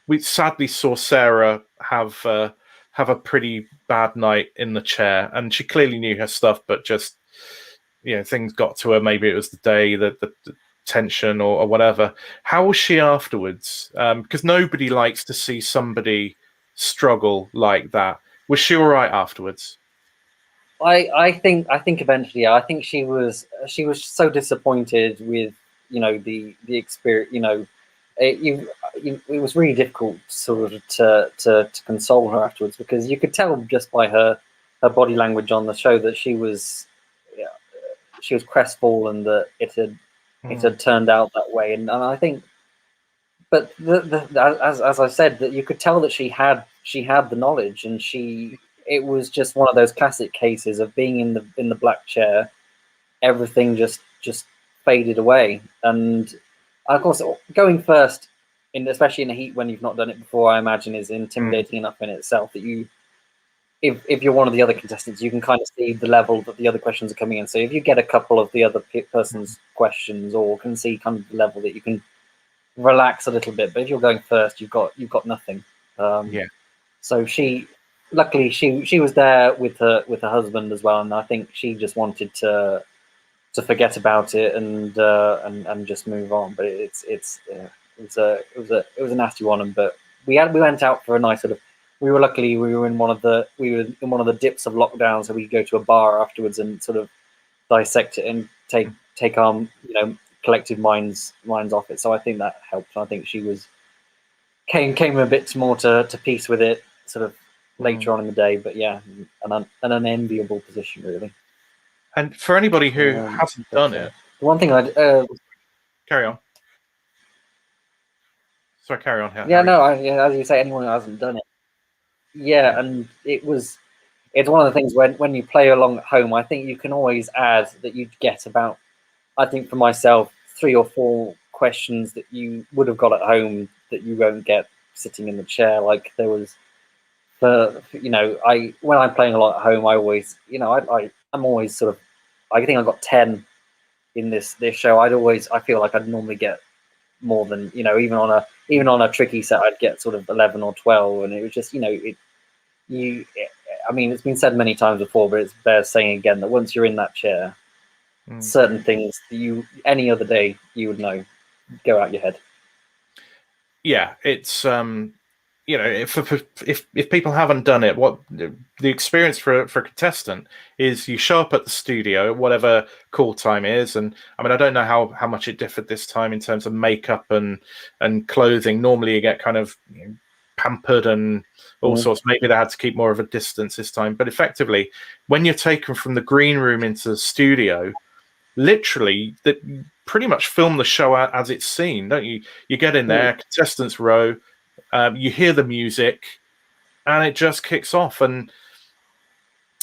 we sadly saw Sarah have a pretty bad night in the chair, and she clearly knew her stuff, but just things got to her. Maybe it was the day, the tension or whatever. How was she afterwards? Because nobody likes to see somebody struggle like that. Was she all right afterwards? I think eventually, yeah, I think she was so disappointed with the experience. It was really difficult sort of to console her afterwards, because you could tell just by her body language on the show that yeah, she was crestfallen that it had turned out that way, and I think, but as I said, that you could tell that she had the knowledge, and it was just one of those classic cases of being in the black chair. Everything just faded away, and of course going first, especially in a heat when you've not done it before, I imagine is intimidating enough in itself, that if you're one of the other contestants, you can kind of see the level that the other questions are coming in. So if you get a couple of the other person's questions, or can see kind of the level, that you can relax a little bit. But if you're going first, you've got nothing. Yeah. So luckily she was there with her husband as well, and I think she just wanted to forget about it and just move on. But it was a nasty one. But we went out for a nice sort of. We were in one of the dips of lockdown, so we go to a bar afterwards and sort of dissect it and take our collective minds off it. So I think that helped. I think she came a bit more to peace with it sort of later on in the day. But yeah, an unenviable position, really. And for anybody who hasn't done it, one thing I'd carry on. Sorry, carry on. Yeah, no, as you say, anyone who hasn't done it. Yeah, and it's one of the things when you play along at home, I think you can always add that you'd get about, I think for myself, 3 or 4 questions that you would have got at home that you won't get sitting in the chair. Like there was, when I'm playing a lot at home, I always, I'm always sort of, I think I got 10 in this show. I feel like I'd normally get more than, even on a tricky set, I'd get sort of 11 or 12, and it was just, I mean, it's been said many times before, but it's bears saying again that once you're in that chair, certain things that any other day you would know go out your head. Yeah, it's if people haven't done it, what the experience for a contestant is, you show up at the studio, whatever call time is, and I mean, I don't know how much it differed this time in terms of makeup and clothing. Normally you get kind of pampered and all sorts. Maybe they had to keep more of a distance this time, but effectively when you're taken from the green room into the studio, literally that pretty much film the show as it's seen, don't you? You get in there, contestants row, you hear the music, and it just kicks off. And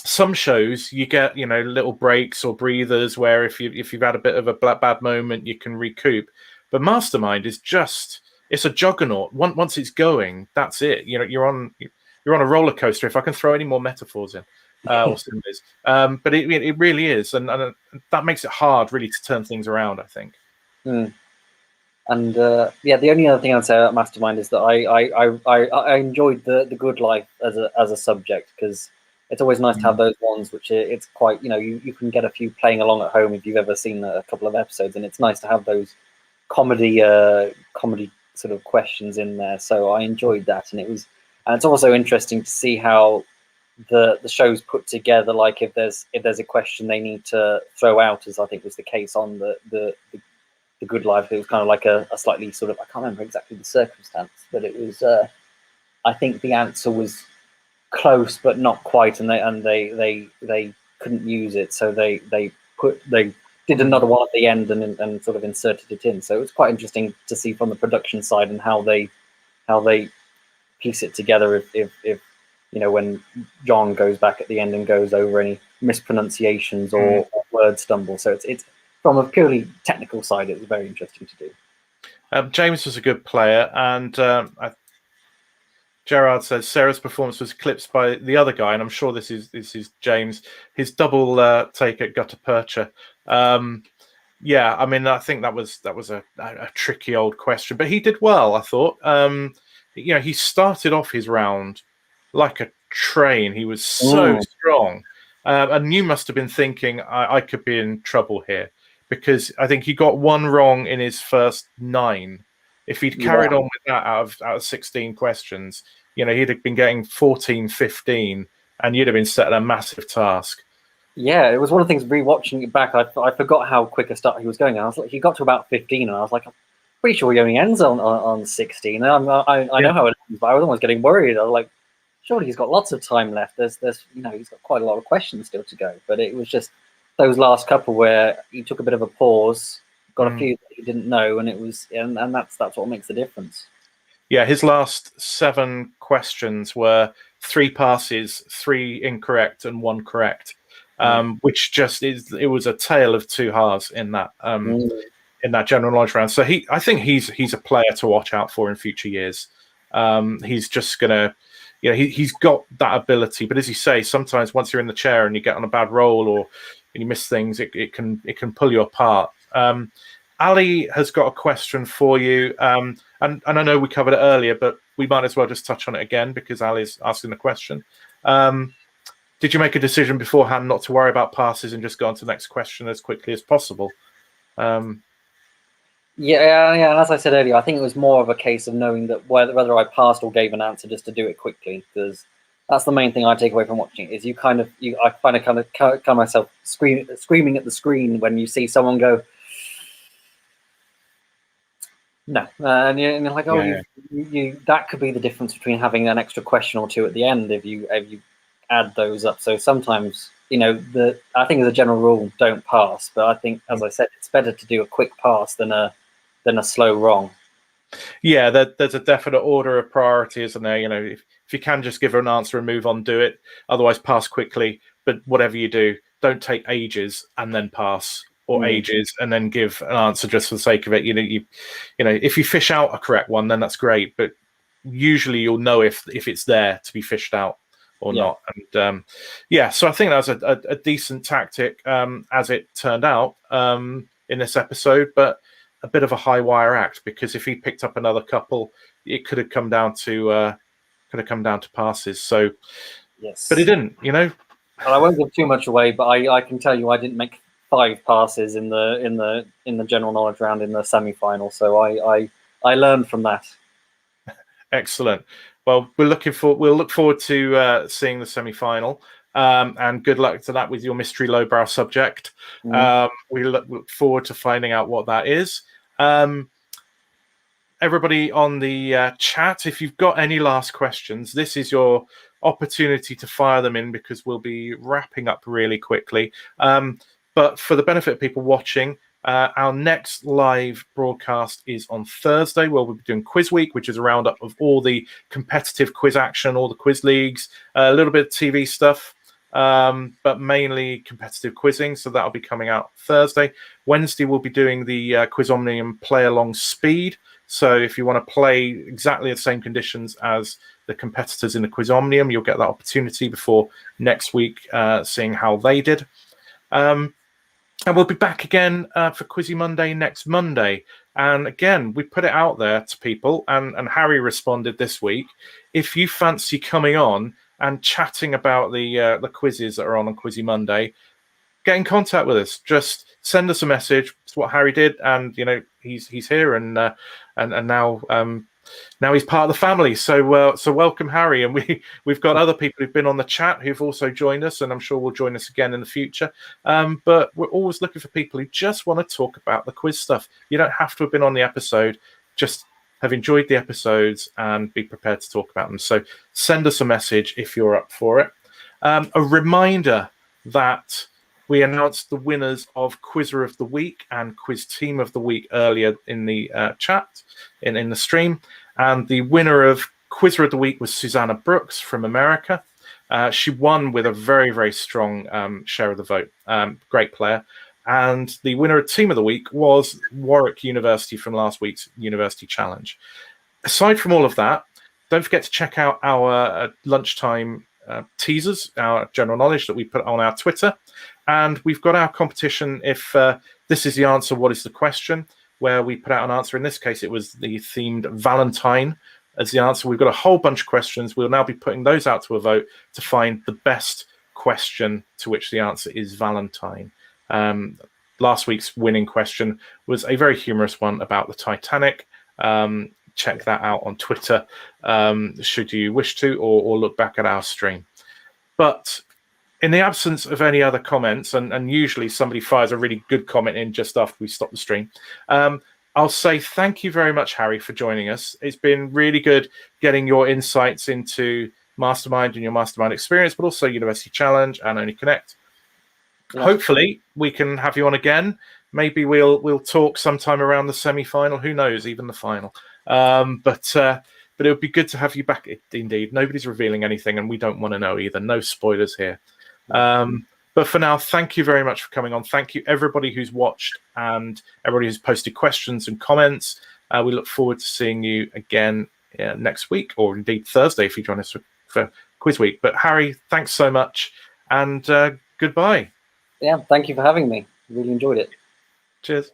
some shows you get little breaks or breathers where if you've had a bit of a bad moment, you can recoup. But Mastermind is just, it's a juggernaut. Once it's going, that's it. You're on a roller coaster, if I can throw any more metaphors in. Or symbols. But it really is, and that makes it hard, really, to turn things around, I think. And the only other thing I'd say about Mastermind is that I enjoyed the good life as a subject, because it's always nice to have those ones which it's quite, you can get a few playing along at home if you've ever seen a couple of episodes, and it's nice to have those comedy sort of questions in there. So I enjoyed that, and it's also interesting to see how the show's put together. Like if there's a question they need to throw out, as I think was the case on the Good Life, it was kind of like a slightly sort of, I can't remember exactly the circumstance, but it was I think the answer was close but not quite, and they couldn't use it, so they did another one at the end and sort of inserted it in. So it was quite interesting to see from the production side and how they piece it together if when John goes back at the end and goes over any mispronunciations or word stumble. So it's from a purely technical side, it was very interesting to do. James was a good player, and Gerard says Sarah's performance was eclipsed by the other guy, and I'm sure this is James. His double take at Gutta Percha. Yeah, I mean, I think that was a tricky old question, but he did well, I thought. He started off his round like a train. He was so strong, and you must have been thinking, I could be in trouble here, because I think he got one wrong in his first 9. If he'd carried on with that out of 16 questions, he'd have been getting 14, 15, and you'd have been set a massive task. Yeah, it was one of the things rewatching it back. I forgot how quick a start he was going. I was like, he got to about 15, and I was like, I'm pretty sure he only ends on 16. And I Yeah. know how it ends, but I was almost getting worried. I was like, surely he's got lots of time left. There's he's got quite a lot of questions still to go. But it was just those last couple where he took a bit of a pause, got a few that he didn't know, and it was and that's what makes the difference. Yeah, his last 7 questions were 3 passes, 3 incorrect, and 1 correct, which just it was a tale of 2 halves in that in that general knowledge round. So I think he's a player to watch out for in future years. He's just gonna, he's got that ability. But as you say, sometimes once you're in the chair and you get on a bad roll or you miss things, it can pull you apart. Ali has got a question for you, and I know we covered it earlier, but we might as well just touch on it again because Ali's asking the question. Did you make a decision beforehand not to worry about passes and just go on to the next question as quickly as possible? Yeah. And as I said earlier, I think it was more of a case of knowing that whether I passed or gave an answer just to do it quickly, because that's the main thing I take away from watching it, is I find myself screaming at the screen when you see someone go, no, and you're like, oh, you that could be the difference between having an extra question or 2 at the end if you add those up. So sometimes, I think as a general rule, don't pass. But I think, as I said, it's better to do a quick pass than a slow wrong. Yeah, there's a definite order of priority, isn't there? If you can just give her an answer and move on, do it. Otherwise, pass quickly. But whatever you do, don't take ages and then pass, or ages and then give an answer just for the sake of it. If you fish out a correct one, then that's great. But usually, you'll know if it's there to be fished out or not. And so I think that was a decent tactic, as it turned out, in this episode. But a bit of a high wire act, because if he picked up another couple, it could have come down to passes. So, yes, but he didn't. Well, I won't give too much away, but I can tell you I didn't make 5 passes in the general knowledge round in the semi-final. So I learned from that. Excellent. Well, we'll look forward to seeing the semi-final. And good luck to that with your mystery lowbrow subject. We look forward to finding out what that is. Everybody on the chat, if you've got any last questions, this is your opportunity to fire them in, because we'll be wrapping up really quickly. But for the benefit of people watching, our next live broadcast is on Thursday, where we'll be doing Quiz Week, which is a roundup of all the competitive quiz action, all the quiz leagues, a little bit of TV stuff, but mainly competitive quizzing. So that'll be coming out Thursday. Wednesday, we'll be doing the Quizomnium Play Along Speed. So if you want to play exactly the same conditions as the competitors in the Quizomnium, you'll get that opportunity before next week, seeing how they did. And we'll be back again for Quizzy Monday next Monday. And again, we put it out there to people, and Harry responded this week. If you fancy coming on and chatting about the quizzes that are on Quizzy Monday, get in contact with us. Just send us a message. It's what Harry did, and he's here, and now he's part of the family. So welcome, Harry. And we've got other people who've been on the chat who've also joined us, and I'm sure will join us again in the future. But we're always looking for people who just want to talk about the quiz stuff. You don't have to have been on the episode. Just have enjoyed the episodes and be prepared to talk about them. So send us a message if you're up for it. A reminder that we announced the winners of Quizzer of the Week and Quiz Team of the Week earlier in the chat, in the stream. And the winner of Quizzer of the Week was Susanna Brooks from America. She won with a very, very strong share of the vote. Great player. And the winner of Team of the Week was Warwick University from last week's University Challenge. Aside from all of that, don't forget to check out our lunchtime teasers, our general knowledge that we put on our Twitter. And we've got our competition, if this is the answer, what is the question, where we put out an answer. In this case, it was the themed Valentine as the answer. We've got a whole bunch of questions. We'll now be putting those out to a vote to find the best question to which the answer is Valentine. Last week's winning question was a very humorous one about the Titanic. Check that out on Twitter, should you wish to, or look back at our stream. But in the absence of any other comments, and usually somebody fires a really good comment in just after we stop the stream, I'll say thank you very much, Harry, for joining us. It's been really good getting your insights into Mastermind and your Mastermind experience, but also University Challenge and Only Connect. Yeah. Hopefully we can have you on again. Maybe we'll talk sometime around the semi-final. Who knows, even the final. But it would be good to have you back. Indeed, nobody's revealing anything, and we don't want to know either. No spoilers here. But for now, thank you very much for coming on. Thank you, everybody who's watched and everybody who's posted questions and comments. We look forward to seeing you again next week, or indeed Thursday if you join us for Quiz Week. But Harry, thanks so much, and goodbye. Yeah, thank you for having me. Really enjoyed it. Cheers.